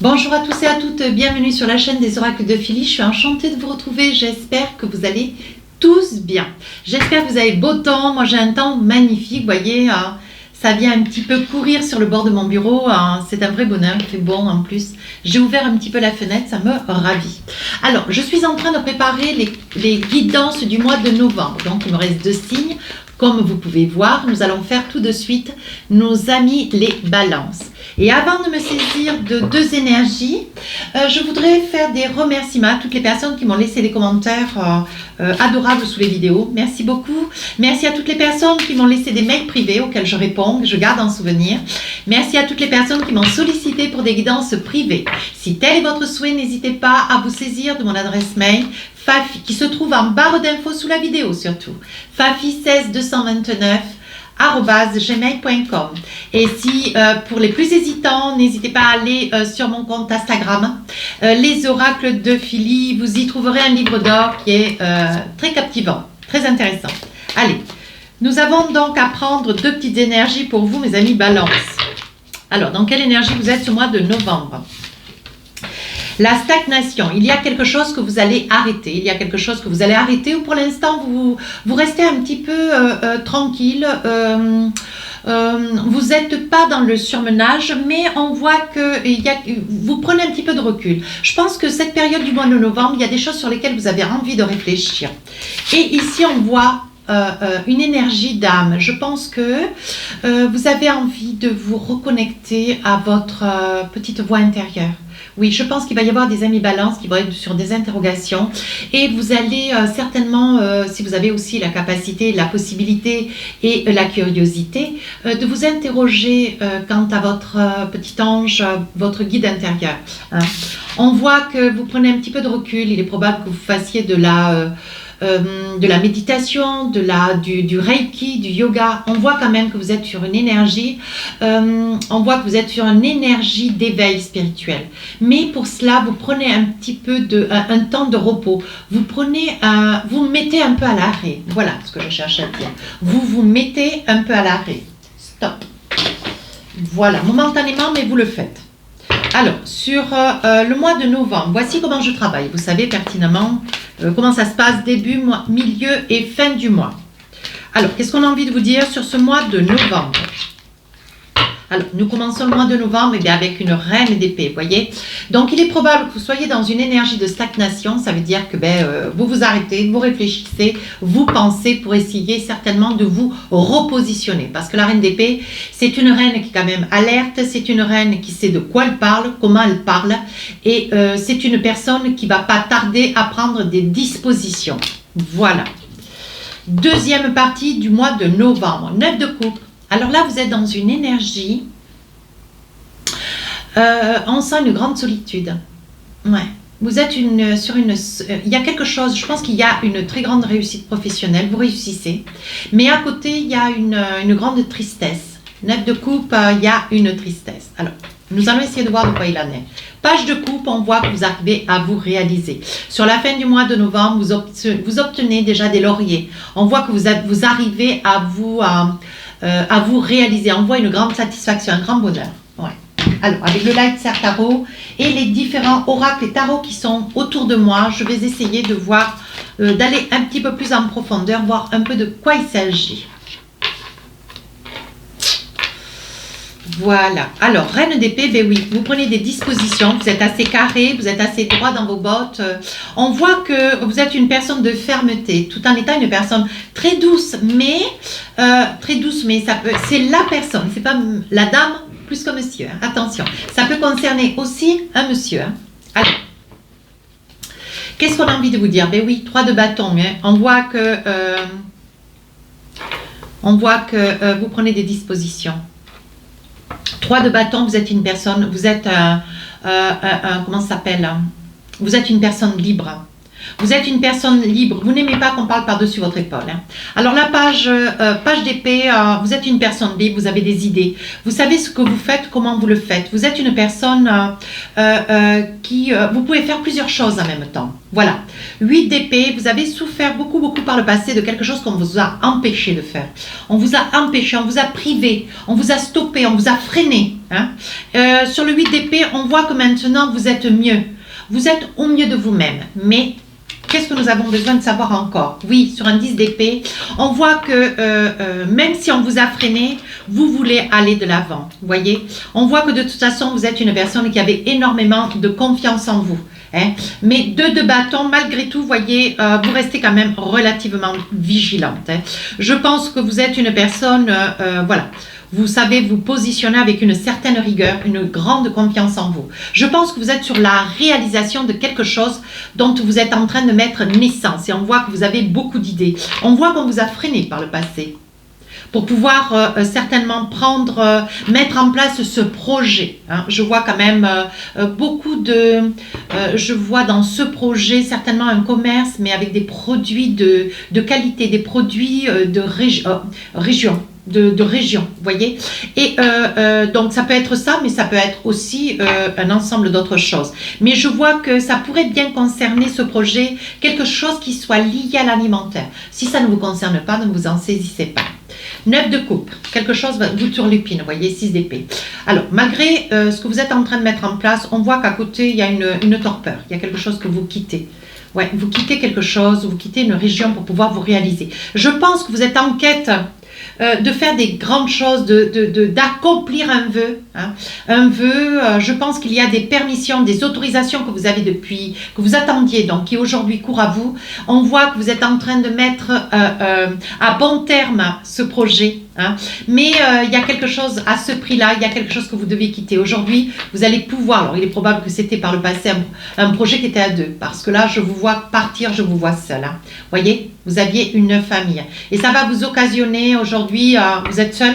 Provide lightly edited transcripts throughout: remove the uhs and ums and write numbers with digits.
Bonjour à tous et à toutes, bienvenue sur la chaîne des oracles de Philly. Je suis enchantée de vous retrouver, j'espère que vous allez tous bien. J'espère que vous avez beau temps, moi j'ai un temps magnifique, vous voyez, ça vient un petit peu courir sur le bord de mon bureau, c'est un vrai bonheur, il fait bon en plus. J'ai ouvert un petit peu la fenêtre, ça me ravit. Alors, je suis en train de préparer les guidances du mois de novembre, donc il me reste 2 signes. Comme vous pouvez voir, nous allons faire tout de suite nos amis les balances. Et avant de me saisir de 2 énergies, je voudrais faire des remerciements à toutes les personnes qui m'ont laissé des commentaires adorables sous les vidéos. Merci beaucoup. Merci à toutes les personnes qui m'ont laissé des mails privés auxquels je réponds, que je garde en souvenir. Merci à toutes les personnes qui m'ont sollicité pour des guidances privées. Si tel est votre souhait, n'hésitez pas à vous saisir de mon adresse mail qui se trouve en barre d'infos sous la vidéo surtout. fafi16229@gmail.com. Et si pour les plus hésitants, n'hésitez pas à aller sur mon compte Instagram, les oracles de Philly. Vous y trouverez un livre d'or qui est très captivant, très intéressant. Allez, nous avons donc à prendre 2 petites énergies pour vous, mes amis Balance. Alors, dans quelle énergie vous êtes ce mois de novembre? La stagnation, il y a quelque chose que vous allez arrêter, il y a quelque chose que vous allez arrêter ou pour l'instant vous restez un petit peu tranquille, vous n'êtes pas dans le surmenage, mais on voit que vous prenez un petit peu de recul. Je pense que cette période du mois de novembre, il y a des choses sur lesquelles vous avez envie de réfléchir. Et ici on voit une énergie d'âme. Je pense que vous avez envie de vous reconnecter à votre petite voix intérieure. Oui, je pense qu'il va y avoir des amis balance qui vont être sur des interrogations et vous allez certainement, si vous avez aussi la capacité, la possibilité et la curiosité, de vous interroger quant à votre petit ange, votre guide intérieur. Hein. On voit que vous prenez un petit peu de recul, il est probable que vous fassiez de la méditation, du reiki, du yoga. On voit quand même que vous êtes sur une énergie, d'éveil spirituel. Mais pour cela, vous prenez un petit peu un temps de repos. Vous mettez un peu à l'arrêt. Voilà ce que je cherche à dire. Vous mettez un peu à l'arrêt. Stop. Voilà, momentanément, mais vous le faites. Alors, sur le mois de novembre, voici comment je travaille. Vous savez pertinemment comment ça se passe début, mois, milieu et fin du mois. Alors, qu'est-ce qu'on a envie de vous dire sur ce mois de novembre? Alors, nous commençons le mois de novembre avec une reine d'épée, vous voyez. Donc, il est probable que vous soyez dans une énergie de stagnation. Ça veut dire que vous vous arrêtez, vous réfléchissez, vous pensez pour essayer certainement de vous repositionner. Parce que la reine d'épée, c'est une reine qui est quand même alerte, c'est une reine qui sait de quoi elle parle, comment elle parle. Et c'est une personne qui ne va pas tarder à prendre des dispositions. Voilà. Deuxième partie du mois de novembre, 9 de coupe. Alors là, vous êtes dans une énergie, on sent une grande solitude. Ouais. Vous êtes il y a quelque chose, je pense qu'il y a une très grande réussite professionnelle, vous réussissez. Mais à côté, il y a une grande tristesse. 9 de coupe, il y a une tristesse. Alors, nous allons essayer de voir de quoi il en est. Page de coupe, on voit que vous arrivez à vous réaliser. Sur la fin du mois de novembre, vous obtenez déjà des lauriers. On voit que vous arrivez à vous réaliser. On voit une grande satisfaction, un grand bonheur. Ouais. Alors, avec le Light Ser Tarot et les différents oracles et tarots qui sont autour de moi, je vais essayer de voir, d'aller un petit peu plus en profondeur, voir un peu de quoi il s'agit. Voilà. Alors, reine d'épée, ben oui, vous prenez des dispositions, vous êtes assez carré, vous êtes assez droit dans vos bottes. On voit que vous êtes une personne de fermeté, tout en étant une personne très douce, mais c'est la personne, c'est pas la dame plus que monsieur. Hein. Attention, ça peut concerner aussi un monsieur. Hein. Alors, qu'est-ce qu'on a envie de vous dire? Ben oui, 3 de bâton. Hein. On voit que vous prenez des dispositions. 3 de bâton, vous êtes une personne, vous êtes comment ça s'appelle? Vous êtes une personne libre. Vous êtes une personne libre. Vous n'aimez pas qu'on parle par-dessus votre épaule. Hein. Alors la page d'épée, vous êtes une personne libre, vous avez des idées. Vous savez ce que vous faites, comment vous le faites. Vous êtes une personne qui... vous pouvez faire plusieurs choses en même temps. Voilà. 8 d'épée, vous avez souffert beaucoup par le passé de quelque chose qu'on vous a empêché de faire. On vous a empêché, on vous a privé, on vous a stoppé, on vous a freiné. Hein. Sur le 8 d'épée, on voit que maintenant vous êtes mieux. Vous êtes au mieux de vous-même. Mais qu'est-ce que nous avons besoin de savoir encore? Oui, sur un 10 d'épée, on voit que même si on vous a freiné, vous voulez aller de l'avant. Vous voyez? On voit que de toute façon, vous êtes une personne qui avait énormément de confiance en vous. Hein? Mais 2 de bâton, malgré tout, vous voyez, vous restez quand même relativement vigilante. Hein? Je pense que vous êtes une personne, voilà. Vous savez vous positionner avec une certaine rigueur, une grande confiance en vous. Je pense que vous êtes sur la réalisation de quelque chose dont vous êtes en train de mettre naissance. Et on voit que vous avez beaucoup d'idées. On voit qu'on vous a freiné par le passé pour pouvoir certainement mettre en place ce projet. Hein. Je vois quand même beaucoup de... je vois dans ce projet certainement un commerce, mais avec des produits de qualité, des produits de région. De région, vous voyez. Et donc ça peut être ça, mais ça peut être aussi un ensemble d'autres choses. Mais je vois que ça pourrait bien concerner ce projet, quelque chose qui soit lié à l'alimentaire. Si ça ne vous concerne pas, ne vous en saisissez pas. 9 de coupe, quelque chose vous turlupine, vous voyez, 6 d'épée. Alors, malgré ce que vous êtes en train de mettre en place, on voit qu'à côté, il y a une torpeur, il y a quelque chose que vous quittez. Ouais, vous quittez quelque chose, vous quittez une région pour pouvoir vous réaliser. Je pense que vous êtes en quête de faire des grandes choses, d'accomplir un vœu. Hein. Un vœu, je pense qu'il y a des permissions, des autorisations que vous avez depuis, que vous attendiez, donc qui aujourd'hui courent à vous. On voit que vous êtes en train de mettre à bon terme ce projet. Hein. Mais il y a quelque chose à ce prix-là, il y a quelque chose que vous devez quitter. Aujourd'hui, vous allez pouvoir, alors il est probable que c'était par le passé un projet qui était à 2, parce que là, je vous vois partir, je vous vois seul. Hein. Voyez, vous aviez une famille. Et ça va vous occasionner aujourd'hui, vous êtes seul.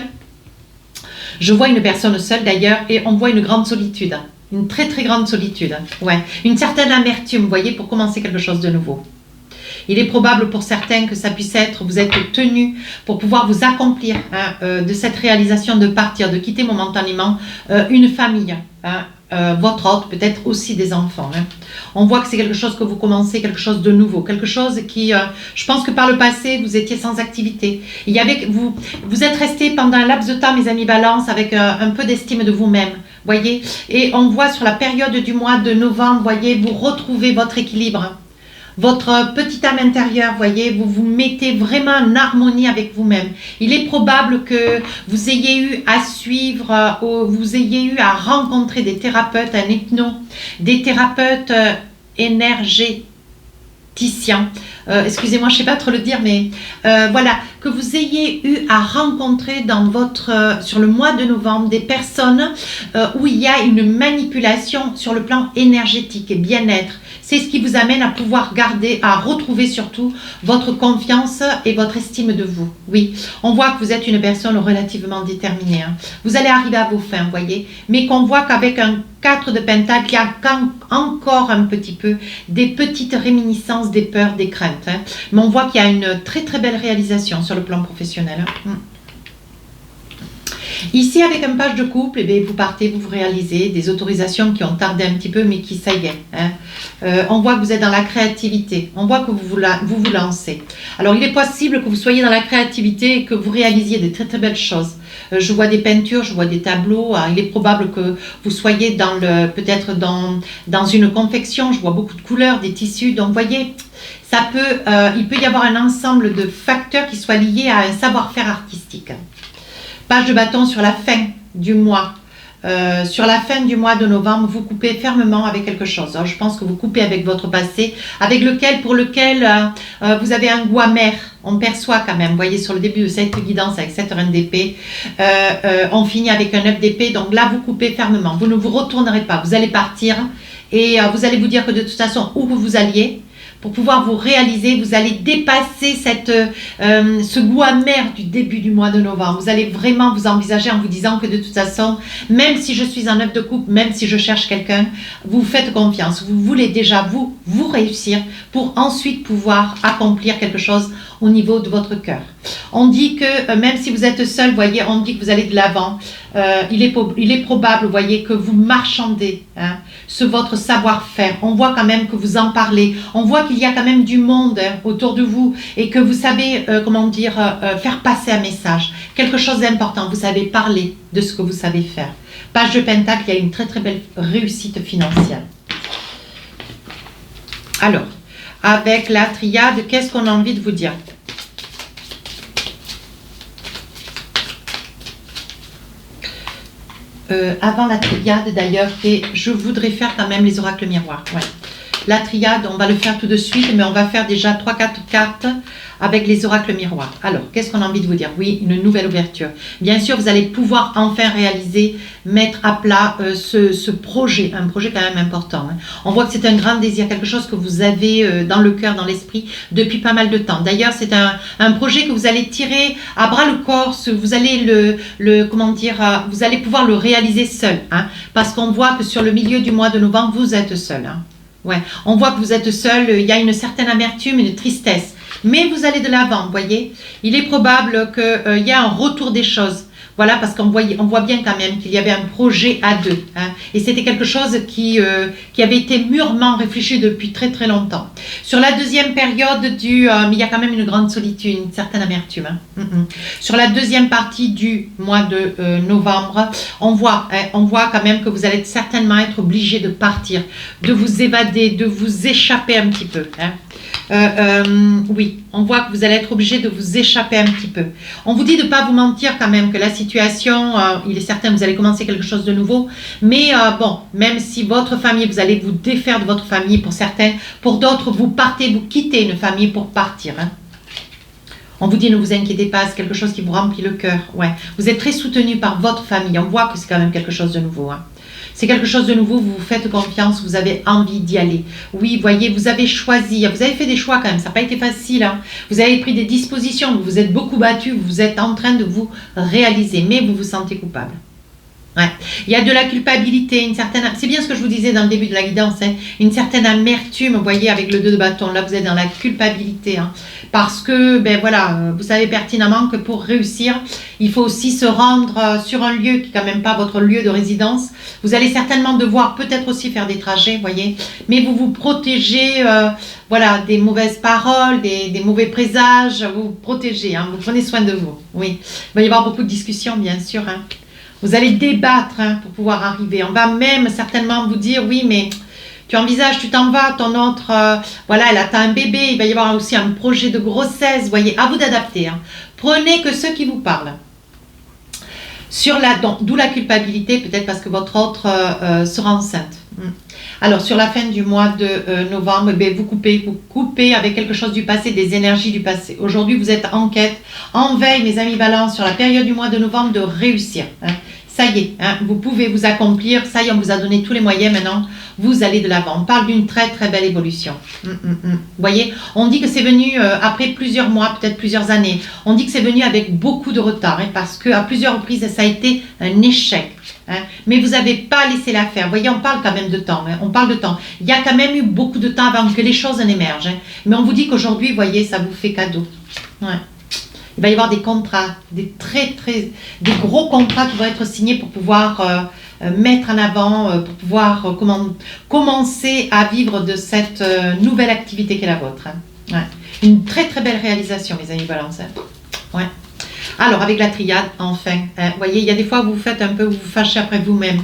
Je vois une personne seule d'ailleurs, et on voit une grande solitude. Une très grande solitude. Ouais. Une certaine amertume, vous voyez, pour commencer quelque chose de nouveau. Il est probable pour certains que ça puisse être, vous êtes tenu pour pouvoir vous accomplir hein, de cette réalisation de partir, de quitter momentanément une famille, hein, votre hôte, peut-être aussi des enfants. Hein. On voit que c'est quelque chose que vous commencez, quelque chose de nouveau, quelque chose qui, je pense que par le passé, vous étiez sans activité. Il y avait, vous êtes resté pendant un laps de temps, mes amis Balance, avec un peu d'estime de vous-même. Voyez, et on voit sur la période du mois de novembre, voyez, vous retrouvez votre équilibre. Votre petite âme intérieure, voyez, vous vous mettez vraiment en harmonie avec vous-même. Il est probable que vous ayez eu à suivre, vous ayez eu à rencontrer des thérapeutes, un hypno, des thérapeutes énergéticiens. Excusez-moi, je ne sais pas trop le dire, mais voilà, que vous ayez eu à rencontrer dans sur le mois de novembre des personnes où il y a une manipulation sur le plan énergétique et bien-être. C'est ce qui vous amène à pouvoir garder, à retrouver surtout votre confiance et votre estime de vous. Oui, on voit que vous êtes une personne relativement déterminée. Hein. Vous allez arriver à vos fins, vous voyez, mais qu'on voit qu'avec un 4 de Pentacle, il y a encore un petit peu des petites réminiscences, des peurs, des craintes. Hein. Mais on voit qu'il y a une très belle réalisation sur le plan professionnel. Hein. Ici, avec un page de couple, eh bien, vous partez, vous réalisez des autorisations qui ont tardé un petit peu, mais qui, ça y est. Hein. On voit que vous êtes dans la créativité. On voit que vous lancez. Alors, il est possible que vous soyez dans la créativité et que vous réalisiez des très belles choses. Je vois des peintures, je vois des tableaux. Il est probable que vous soyez peut-être dans une confection. Je vois beaucoup de couleurs, des tissus. Donc, vous voyez, il peut y avoir un ensemble de facteurs qui soient liés à un savoir-faire artistique. Page de bâton sur la fin du mois. Sur la fin du mois de novembre, vous coupez fermement avec quelque chose. Alors, je pense que vous coupez avec votre passé, pour lequel vous avez un goût amer. On perçoit quand même, vous voyez, sur le début de cette guidance avec cette reine d'épée, on finit avec un 9 d'épée. Donc là, vous coupez fermement. Vous ne vous retournerez pas. Vous allez partir et vous allez vous dire que de toute façon, où vous alliez, pour pouvoir vous réaliser, vous allez dépasser ce goût amer du début du mois de novembre. Vous allez vraiment vous envisager en vous disant que de toute façon, même si je suis en 9 de coupe, même si je cherche quelqu'un, vous faites confiance. Vous voulez déjà vous vous réussir pour ensuite pouvoir accomplir quelque chose au niveau de votre cœur. On dit que même si vous êtes seul, vous voyez, on dit que vous allez de l'avant. Il est probable, vous voyez, que vous marchandez votre savoir-faire. On voit quand même que vous en parlez. On voit qu'il y a quand même du monde autour de vous et que vous savez, faire passer un message. Quelque chose d'important. Vous savez parler de ce que vous savez faire. Page de Pentacle, il y a une très très belle réussite financière. Alors, avec la triade, qu'est-ce qu'on a envie de vous dire? Avant la triade d'ailleurs, et je voudrais faire quand même les oracles miroirs. Ouais. La triade, on va le faire tout de suite, mais on va faire déjà 3-4 cartes avec les oracles miroirs. Alors, qu'est-ce qu'on a envie de vous dire? Oui, une nouvelle ouverture. Bien sûr, vous allez pouvoir enfin réaliser, mettre à plat ce projet, un projet quand même important. Hein. On voit que c'est un grand désir, quelque chose que vous avez dans le cœur, dans l'esprit, depuis pas mal de temps. D'ailleurs, c'est un projet que vous allez tirer à bras le corps, vous allez vous allez pouvoir le réaliser seul. Hein, parce qu'on voit que sur le milieu du mois de novembre, vous êtes seul. Hein. Ouais, on voit que vous êtes seul, il y a une certaine amertume, une tristesse. Mais vous allez de l'avant, vous voyez. Il est probable qu'il y ait un retour des choses. Voilà, parce qu'on voit bien quand même qu'il y avait un projet à deux. Hein, et c'était quelque chose qui avait été mûrement réfléchi depuis très très longtemps. Sur la deuxième période mais il y a quand même une grande solitude, une certaine amertume. Hein. Sur la deuxième partie du mois de novembre, on voit quand même que vous allez certainement être obligé de partir, de vous évader, de vous échapper un petit peu. Hein. Oui, on voit que vous allez être obligé de vous échapper un petit peu. On vous dit de ne pas vous mentir quand même, que la situation, il est certain que vous allez commencer quelque chose de nouveau, mais bon, même si votre famille, vous allez vous défaire de votre famille pour certains, pour d'autres, vous partez, vous quittez une famille pour partir. Hein. On vous dit ne vous inquiétez pas, c'est quelque chose qui vous remplit le cœur. Ouais. Vous êtes très soutenu par votre famille, on voit que c'est quand même quelque chose de nouveau. Hein. C'est quelque chose de nouveau, vous vous faites confiance, vous avez envie d'y aller. Oui, voyez, vous avez choisi, vous avez fait des choix quand même, ça n'a pas été facile. Hein. Vous avez pris des dispositions, vous vous êtes beaucoup battu, vous êtes en train de vous réaliser, mais vous vous sentez coupable. Ouais. Il y a de la culpabilité, une certaine... C'est bien ce que je vous disais dans le début de la guidance, hein, une certaine amertume, vous voyez, avec le 2 de bâton. Là, vous êtes dans la culpabilité. Hein, parce que, ben voilà, vous savez pertinemment que pour réussir, il faut aussi se rendre sur un lieu qui n'est quand même pas votre lieu de résidence. Vous allez certainement devoir peut-être aussi faire des trajets, vous voyez. Mais vous vous protégez, voilà, des mauvaises paroles, des mauvais présages. Vous vous protégez, hein, vous prenez soin de vous. Oui. Il va y avoir beaucoup de discussions, bien sûr, hein. Vous allez débattre hein, pour pouvoir arriver. On va même certainement vous dire, oui, mais tu envisages, tu t'en vas, ton autre, voilà, elle attend un bébé, il va y avoir aussi un projet de grossesse, vous voyez, à vous d'adapter. Hein. Prenez que ceux qui vous parlent. D'où la culpabilité, peut-être parce que votre autre sera enceinte. Alors, sur la fin du mois de novembre, vous coupez avec quelque chose du passé, des énergies du passé. Aujourd'hui, vous êtes en quête, en veille, mes amis Balance, sur la période du mois de novembre, de réussir. Hein. Ça y est, hein, vous pouvez vous accomplir. Ça y est, on vous a donné tous les moyens maintenant. Vous allez de l'avant. On parle d'une très très belle évolution. Vous voyez, on dit que c'est venu après plusieurs mois, peut-être plusieurs années. On dit que c'est venu avec beaucoup de retard hein, parce qu'à plusieurs reprises, ça a été un échec. Hein, mais vous n'avez pas laissé la faire. Vous voyez, on parle quand même de temps. Hein, on parle de temps. Il y a quand même eu beaucoup de temps avant que les choses n'émergent. Hein, mais on vous dit qu'aujourd'hui, vous voyez, ça vous fait cadeau. Ouais. Il va y avoir des contrats, des gros contrats qui vont être signés pour pouvoir mettre en avant, pour pouvoir commencer à vivre de cette nouvelle activité qu'est la vôtre. Hein. Ouais. Une très très belle réalisation, mes amis Balance. Hein. Ouais. Alors, avec la triade, enfin, vous voyez, il y a des fois où vous faites un peu, vous vous fâchez après vous-même.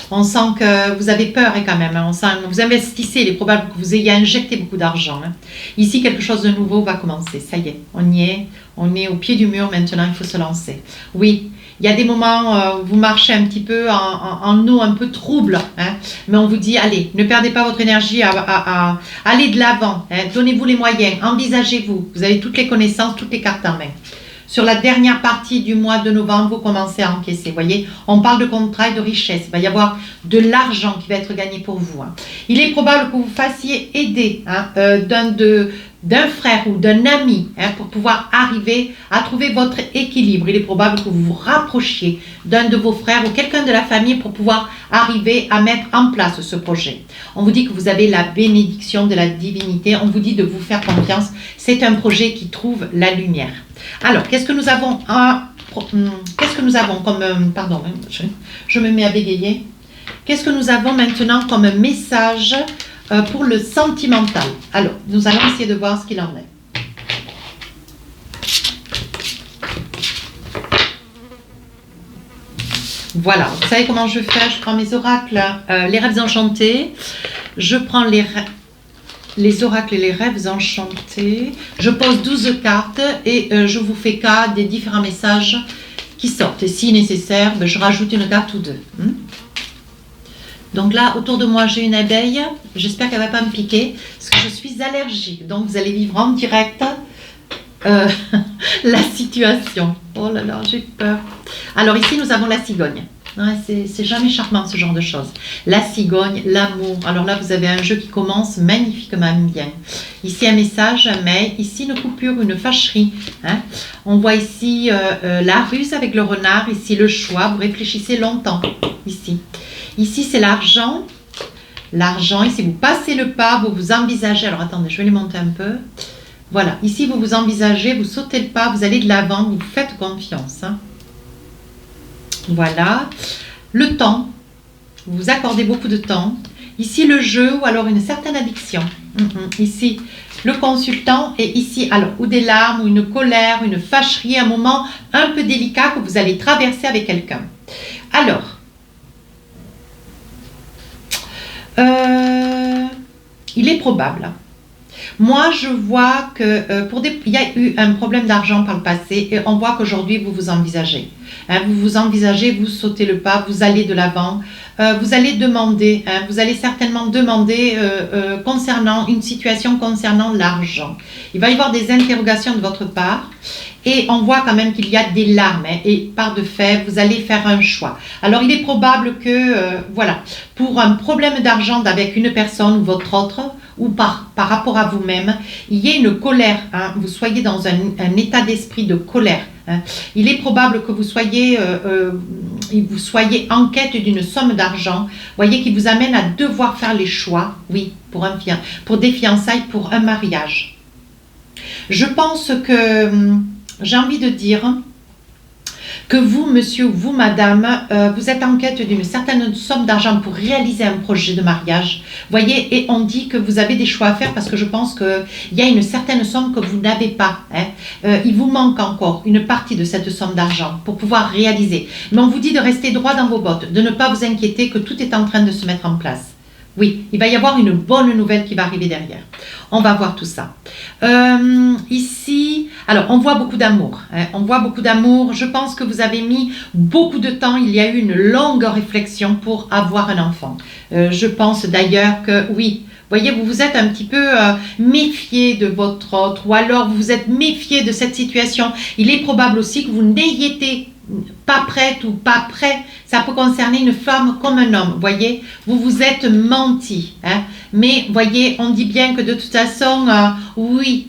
On sent que vous avez peur hein, quand même. Hein. On sent que vous investissez, il est probable que vous ayez injecté beaucoup d'argent. Hein. Ici, quelque chose de nouveau va commencer. Ça y est, on y est. On est au pied du mur maintenant, il faut se lancer. Oui, il y a des moments où vous marchez un petit peu en eau un peu trouble. Hein, mais on vous dit, allez, ne perdez pas votre énergie à aller de l'avant. Hein, donnez-vous les moyens, envisagez-vous. Vous avez toutes les connaissances, toutes les cartes en main. Sur la dernière partie du mois de novembre, vous commencez à encaisser. Vous voyez, on parle de contrat et de richesse. Il va y avoir de l'argent qui va être gagné pour vous. Hein. Il est probable que vous fassiez aider hein, d'un frère ou d'un ami pour pouvoir arriver à trouver votre équilibre. Il est probable que vous vous rapprochiez d'un de vos frères ou quelqu'un de la famille pour pouvoir arriver à mettre en place ce projet. On vous dit que vous avez la bénédiction de la divinité. On vous dit de vous faire confiance. C'est un projet qui trouve la lumière. Alors, qu'est-ce que nous avons comme... pardon, je me mets à bégayer. Qu'est-ce que nous avons maintenant comme message pour le sentimental? Alors, nous allons essayer de voir ce qu'il en est. Voilà, vous savez comment je fais? Je prends mes oracles, les rêves enchantés. Je prends les oracles et les rêves enchantés. Je pose 12 cartes et je vous fais cas des différents messages qui sortent. Et si nécessaire, je rajoute une carte ou deux. Donc là, autour de moi, j'ai une abeille. J'espère qu'elle ne va pas me piquer parce que je suis allergique. Donc, vous allez vivre en direct la situation. Oh là là, j'ai peur. Alors ici, nous avons la cigogne. Ouais, c'est jamais charmant ce genre de choses. La cigogne, l'amour. Alors là, vous avez un jeu qui commence magnifiquement bien. Ici, un message, un mail. Ici, une coupure, une fâcherie. On voit ici la ruse avec le renard. Ici, le choix. Vous réfléchissez longtemps. Ici. Ici, c'est l'argent. L'argent, ici, vous passez le pas, vous vous envisagez. Alors, attendez, je vais les monter un peu. Voilà, ici, vous vous envisagez, vous sautez le pas, vous allez de l'avant, vous faites confiance. Voilà. Le temps, vous vous accordez beaucoup de temps. Ici, le jeu ou alors une certaine addiction. Ici, le consultant. Et ici, alors, ou des larmes, ou une colère, une fâcherie, un moment un peu délicat que vous allez traverser avec quelqu'un. Alors, il est probable. Moi, je vois que il y a eu un problème d'argent par le passé et on voit qu'aujourd'hui, vous vous envisagez. Vous vous envisagez, vous sautez le pas, vous allez de l'avant. Vous allez demander, vous allez certainement demander concernant une situation concernant l'argent. Il va y avoir des interrogations de votre part. Et on voit quand même qu'il y a des larmes. Et par de fait, vous allez faire un choix. Alors, il est probable que, voilà, pour un problème d'argent avec une personne ou votre autre, ou par rapport à vous-même, il y ait une colère. Vous soyez dans un état d'esprit de colère. Il est probable que vous soyez en quête d'une somme d'argent, voyez, qui vous amène à devoir faire les choix, oui, pour des fiançailles, pour un mariage. Je pense que... j'ai envie de dire que vous, monsieur ou vous, madame, vous êtes en quête d'une certaine somme d'argent pour réaliser un projet de mariage. Voyez, et on dit que vous avez des choix à faire parce que je pense qu'il y a une certaine somme que vous n'avez pas. Il vous manque encore une partie de cette somme d'argent pour pouvoir réaliser. Mais on vous dit de rester droit dans vos bottes, de ne pas vous inquiéter que tout est en train de se mettre en place. Oui, il va y avoir une bonne nouvelle qui va arriver derrière. On va voir tout ça. Ici, alors on voit beaucoup d'amour. On voit beaucoup d'amour. Je pense que vous avez mis beaucoup de temps. Il y a eu une longue réflexion pour avoir un enfant. Je pense d'ailleurs que oui. Voyez, vous vous êtes un petit peu méfié de votre autre ou alors vous vous êtes méfié de cette situation. Il est probable aussi que vous n'ayez été pas prête ou pas prêt. Ça peut concerner une femme comme un homme, voyez. Vous vous êtes menti. Mais, voyez, on dit bien que de toute façon, oui,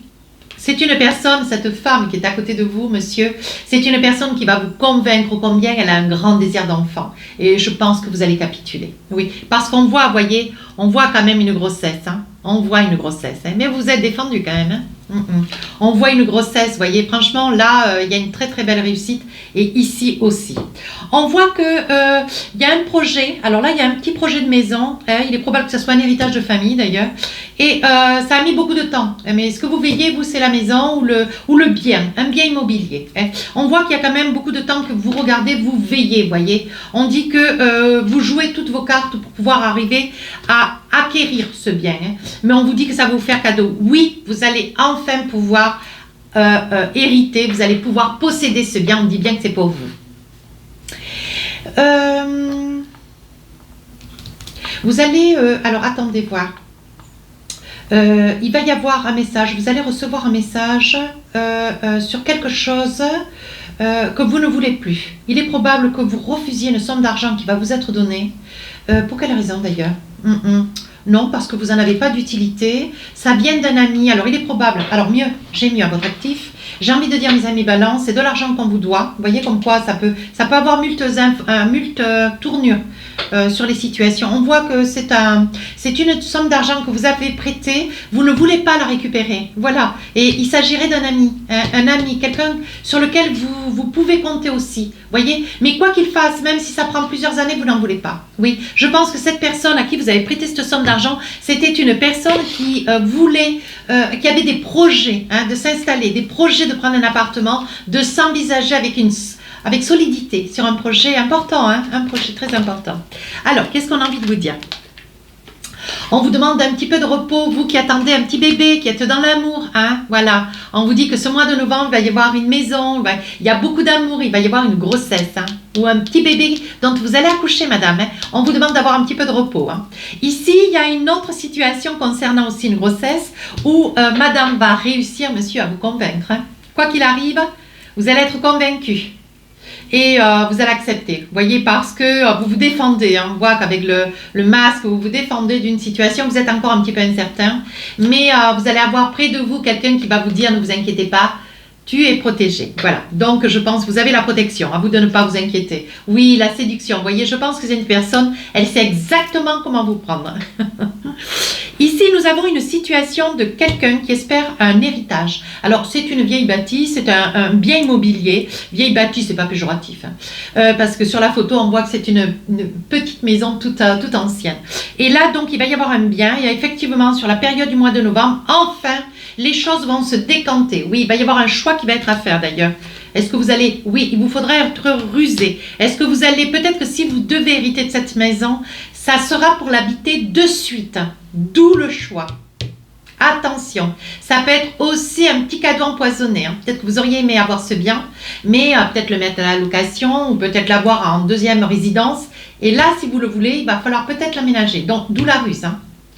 c'est une personne, cette femme qui est à côté de vous, monsieur, c'est une personne qui va vous convaincre combien elle a un grand désir d'enfant. Et je pense que vous allez capituler. Oui, parce qu'on voit, voyez, on voit quand même une grossesse. On voit une grossesse. Mais vous êtes défendu quand même. On voit une grossesse, voyez, franchement, là, il y a une très très belle réussite. Et ici aussi. On voit que il y a un projet. Alors là, il y a un petit projet de maison. Il est probable que ce soit un héritage de famille d'ailleurs. Et ça a mis beaucoup de temps. Mais ce que vous voyez, vous, c'est la maison ou le bien, un bien immobilier. On voit qu'il y a quand même beaucoup de temps que vous regardez, vous veillez, voyez. On dit que vous jouez toutes vos cartes pour pouvoir arriver à acquérir ce bien. Mais on vous dit que ça va vous faire cadeau. Oui, vous allez enfin pouvoir hériter, vous allez pouvoir posséder ce bien. On dit bien que c'est pour vous. Vous allez, alors attendez voir. Il va y avoir un message, vous allez recevoir un message sur quelque chose que vous ne voulez plus. Il est probable que vous refusiez une somme d'argent qui va vous être donnée. Pour quelle raison d'ailleurs? Non, parce que vous n'en avez pas d'utilité. Ça vient d'un ami. Alors, il est probable. Alors, mieux, j'ai mieux à votre actif. J'ai envie de dire, mes amis balance, c'est de l'argent qu'on vous doit. Vous voyez comme quoi ça peut avoir multe tournure sur les situations. On voit que c'est une somme d'argent que vous avez prêtée. Vous ne voulez pas la récupérer. Voilà. Et il s'agirait d'un ami. Un ami, quelqu'un sur lequel vous pouvez compter aussi. Voyez. Mais quoi qu'il fasse, même si ça prend plusieurs années, vous n'en voulez pas. Oui. Je pense que cette personne à qui vous avez prêté cette somme d'argent, c'était une personne qui voulait, qui avait des projets de s'installer, des projets de prendre un appartement, de s'envisager avec solidité sur un projet important, un projet très important. Alors, qu'est-ce qu'on a envie de vous dire? On vous demande un petit peu de repos, vous qui attendez un petit bébé, qui êtes dans l'amour, voilà. On vous dit que ce mois de novembre, il va y avoir une maison, il y a beaucoup d'amour, il va y avoir une grossesse, ou un petit bébé dont vous allez accoucher, madame. On vous demande d'avoir un petit peu de repos. Ici, il y a une autre situation concernant aussi une grossesse, où madame va réussir, monsieur, à vous convaincre. Quoi qu'il arrive, vous allez être convaincu. Et vous allez accepter, vous voyez, parce que vous vous défendez, on voit qu'avec le masque, vous vous défendez d'une situation, vous êtes encore un petit peu incertain, mais vous allez avoir près de vous quelqu'un qui va vous dire, ne vous inquiétez pas, tu es protégé. Voilà, donc je pense que vous avez la protection, à vous de ne pas vous inquiéter. Oui, la séduction, vous voyez, je pense que c'est une personne, elle sait exactement comment vous prendre. Ici, nous avons une situation de quelqu'un qui espère un héritage. Alors, c'est une vieille bâtisse, c'est un bien immobilier. Vieille bâtisse, c'est pas péjoratif, parce que sur la photo, on voit que c'est une petite maison toute ancienne. Et là, donc, il va y avoir un bien. Il y a effectivement, sur la période du mois de novembre, enfin, les choses vont se décanter. Oui, il va y avoir un choix qui va être à faire d'ailleurs. Est-ce que vous allez... Oui, il vous faudra être rusé. Est-ce que vous allez... Peut-être que si vous devez hériter de cette maison, ça sera pour l'habiter de suite. D'où le choix. Attention, ça peut être aussi un petit cadeau empoisonné. Peut-être que vous auriez aimé avoir ce bien, mais peut-être le mettre à la location ou peut-être l'avoir en deuxième résidence. Et là, si vous le voulez, il va falloir peut-être l'aménager. Donc, d'où la ruse.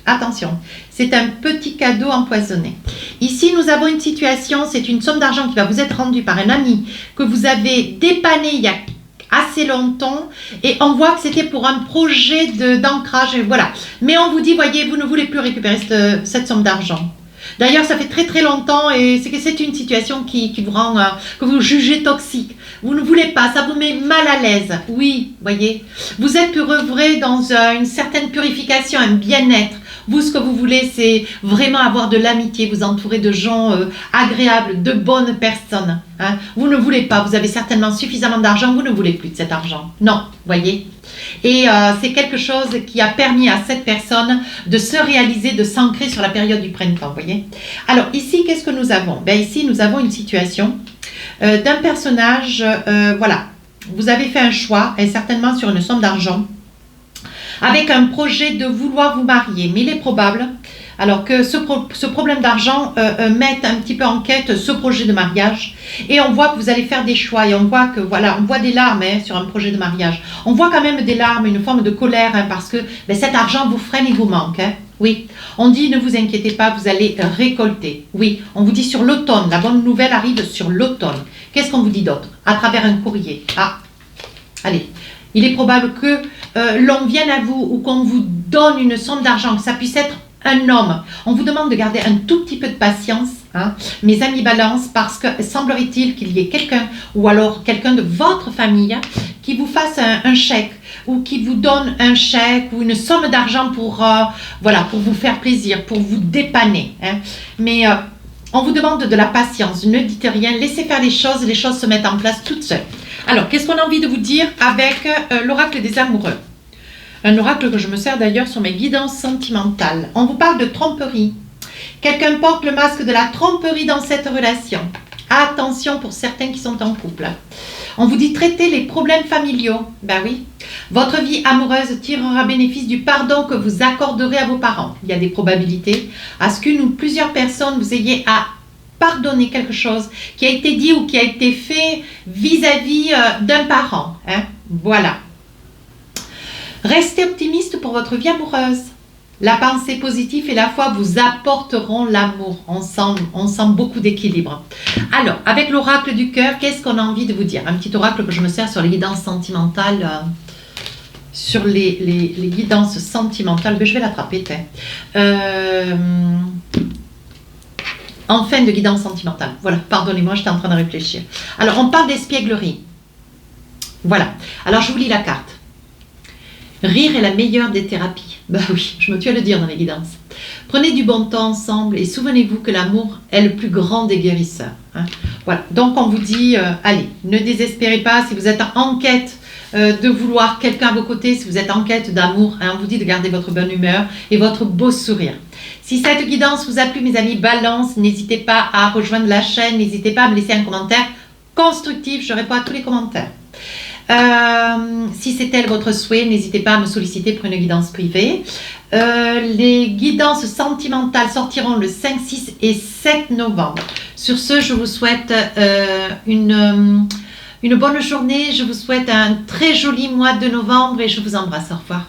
Attention, c'est un petit cadeau empoisonné. Ici, nous avons une situation, c'est une somme d'argent qui va vous être rendue par un ami que vous avez dépanné il y a assez longtemps et on voit que c'était pour un projet d'ancrage, voilà. Mais on vous dit, voyez, vous ne voulez plus récupérer cette somme d'argent. D'ailleurs, ça fait très très longtemps et c'est une situation qui vous rend, que vous jugez toxique. Vous ne voulez pas, ça vous met mal à l'aise. Oui, voyez, vous êtes œuvré dans une certaine purification, un bien-être. Vous, ce que vous voulez, c'est vraiment avoir de l'amitié, vous entourer de gens agréables, de bonnes personnes. Vous ne voulez pas, vous avez certainement suffisamment d'argent, vous ne voulez plus de cet argent. Non, voyez. Et c'est quelque chose qui a permis à cette personne de se réaliser, de s'ancrer sur la période du printemps, voyez. Alors ici, qu'est-ce que nous avons? Ici, nous avons une situation d'un personnage, voilà. Vous avez fait un choix, et certainement sur une somme d'argent, avec un projet de vouloir vous marier. Mais il est probable, alors que ce problème d'argent mette un petit peu en quête ce projet de mariage. Et on voit que vous allez faire des choix. Et on voit que, voilà, on voit des larmes sur un projet de mariage. On voit quand même des larmes, une forme de colère, parce que cet argent vous freine et vous manque. Oui, on dit ne vous inquiétez pas, vous allez récolter. Oui, on vous dit sur l'automne, la bonne nouvelle arrive sur l'automne. Qu'est-ce qu'on vous dit d'autre? À travers un courrier. Allez. Il est probable que l'on vienne à vous ou qu'on vous donne une somme d'argent, que ça puisse être un homme. On vous demande de garder un tout petit peu de patience, mes amis balance, parce que semblerait-il qu'il y ait quelqu'un ou alors quelqu'un de votre famille qui vous fasse un chèque ou qui vous donne un chèque ou une somme d'argent pour, voilà, pour vous faire plaisir, pour vous dépanner. Mais on vous demande de la patience, ne dites rien, laissez faire les choses se mettent en place toutes seules. Alors, qu'est-ce qu'on a envie de vous dire avec l'oracle des amoureux? Un oracle que je me sers d'ailleurs sur mes guidances sentimentales. On vous parle de tromperie. Quelqu'un porte le masque de la tromperie dans cette relation. Attention pour certains qui sont en couple. On vous dit traiter les problèmes familiaux. Ben oui. Votre vie amoureuse tirera bénéfice du pardon que vous accorderez à vos parents. Il y a des probabilités à ce qu'une ou plusieurs personnes vous ayez à pardonner quelque chose qui a été dit ou qui a été fait vis-à-vis d'un parent. Voilà. Restez optimiste pour votre vie amoureuse. La pensée positive et la foi vous apporteront l'amour. On sent beaucoup d'équilibre. Alors, avec l'oracle du cœur, qu'est-ce qu'on a envie de vous dire? Un petit oracle que je me sers sur les guidances sentimentales. sur les guidances sentimentales. Mais je vais l'attraper, en fin de guidance sentimentale. Voilà, pardonnez-moi, j'étais en train de réfléchir. Alors, on parle d'espièglerie. Voilà. Alors, je vous lis la carte. Rire est la meilleure des thérapies. Bah oui, je me tue à le dire dans les guidances. Prenez du bon temps ensemble et souvenez-vous que l'amour est le plus grand des guérisseurs. Hein. Voilà, donc on vous dit, allez, ne désespérez pas si vous êtes en quête de vouloir quelqu'un à vos côtés, si vous êtes en quête d'amour, hein, on vous dit de garder votre bonne humeur et votre beau sourire. Si cette guidance vous a plu, mes amis, balance, n'hésitez pas à rejoindre la chaîne, n'hésitez pas à me laisser un commentaire constructif, je réponds à tous les commentaires. Si c'est tel votre souhait, n'hésitez pas à me solliciter pour une guidance privée. Les guidances sentimentales sortiront le 5, 6 et 7 novembre. Sur ce, je vous souhaite une bonne journée. Je vous souhaite un très joli mois de novembre et je vous embrasse. Au revoir.